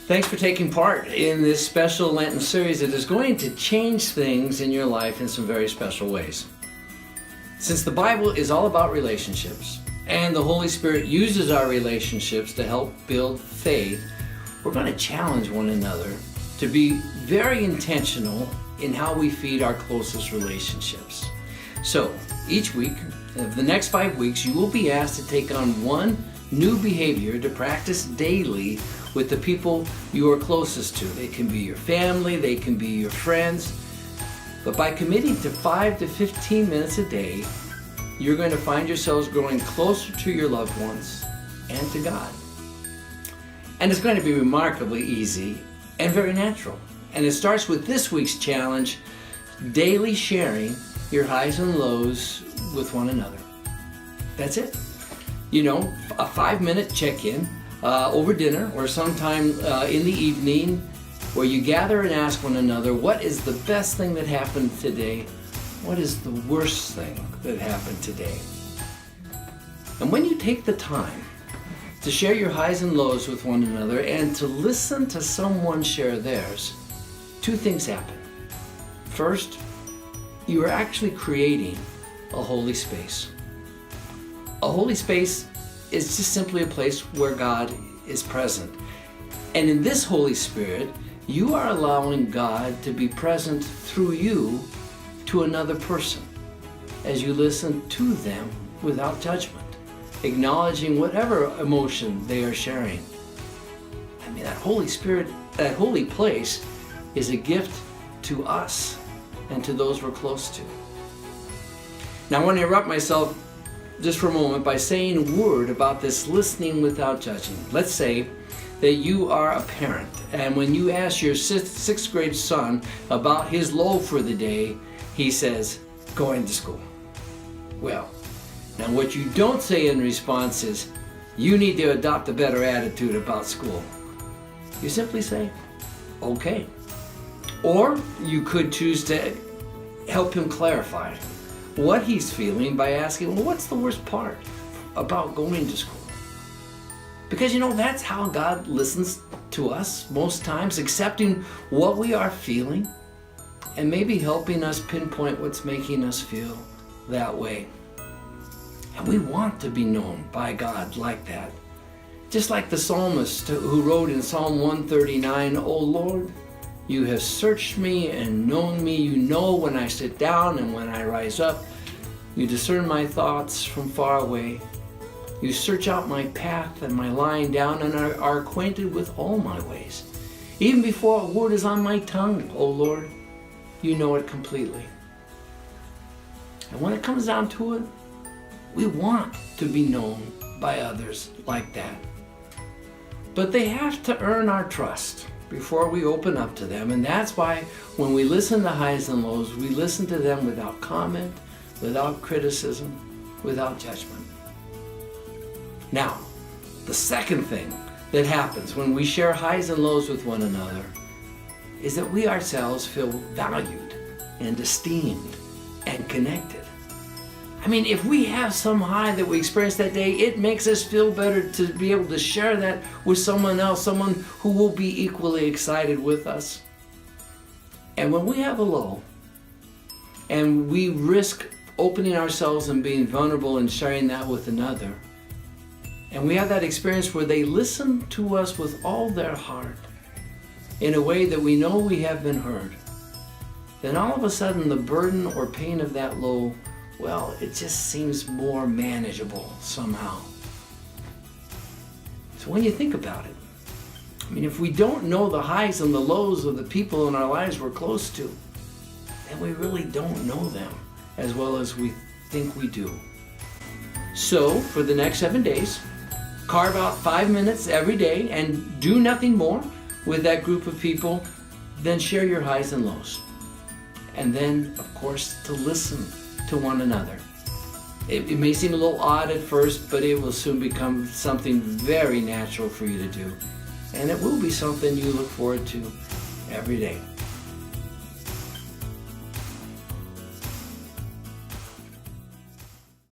Thanks for taking part in this special Lenten series that is going to change things in your life in some very special ways. Since the Bible is all about relationships, and the Holy Spirit uses our relationships to help build faith, we're going to challenge one another to be very intentional in how we feed our closest relationships. So, each week, of the next 5 weeks, you will be asked to take on one new behavior to practice daily with the people you are closest to. They can be your family, they can be your friends. But by committing to 5 to 15 minutes a day, you're going to find yourselves growing closer to your loved ones and to God. And it's going to be remarkably easy and very natural. And it starts with this week's challenge, daily sharing your highs and lows with one another. That's it. You know, a 5-minute check-in over dinner or sometime in the evening where you gather and ask one another, what is the best thing that happened today? What is the worst thing that happened today? And when you take the time to share your highs and lows with one another and to listen to someone share theirs, 2 things happen. First, you are actually creating a holy space. A holy space is just simply a place where God is present. And in this Holy Spirit, you are allowing God to be present through you to another person as you listen to them without judgment, acknowledging whatever emotion they are sharing. I mean, that Holy Spirit, that holy place is a gift to us and to those we're close to. Now, I want to interrupt myself just for a moment by saying a word about this listening without judging. Let's say that you are a parent, and when you ask your 6th grade son about his low for the day, he says, going to school. Well, now what you don't say in response is, you need to adopt a better attitude about school. You simply say, okay. Or you could choose to help him clarify what he's feeling by asking, well, what's the worst part about going to school? Because you know, that's how God listens to us most times, accepting what we are feeling and maybe helping us pinpoint what's making us feel that way. And we want to be known by God like that. Just like the psalmist who wrote in Psalm 139, O Lord, you have searched me and known me. You know when I sit down and when I rise up. You discern my thoughts from far away. You search out my path and my lying down and are acquainted with all my ways. Even before a word is on my tongue, O Lord, you know it completely. And when it comes down to it, we want to be known by others like that. But they have to earn our trust before we open up to them. And that's why when we listen to highs and lows, we listen to them without comment, without criticism, without judgment. Now, the second thing that happens when we share highs and lows with one another is that we ourselves feel valued and esteemed and connected. I mean, if we have some high that we experience that day, it makes us feel better to be able to share that with someone else, someone who will be equally excited with us. And when we have a low, and we risk opening ourselves and being vulnerable and sharing that with another, and we have that experience where they listen to us with all their heart in a way that we know we have been heard, then all of a sudden the burden or pain of that low, well, it just seems more manageable somehow. So when you think about it, I mean, if we don't know the highs and the lows of the people in our lives we're close to, then we really don't know them as well as we think we do. So for the next 7 days, carve out 5 minutes every day and do nothing more with that group of people than share your highs and lows. And then, of course, to listen to one another. It may seem a little odd at first, but it will soon become something very natural for you to do. And it will be something you look forward to every day.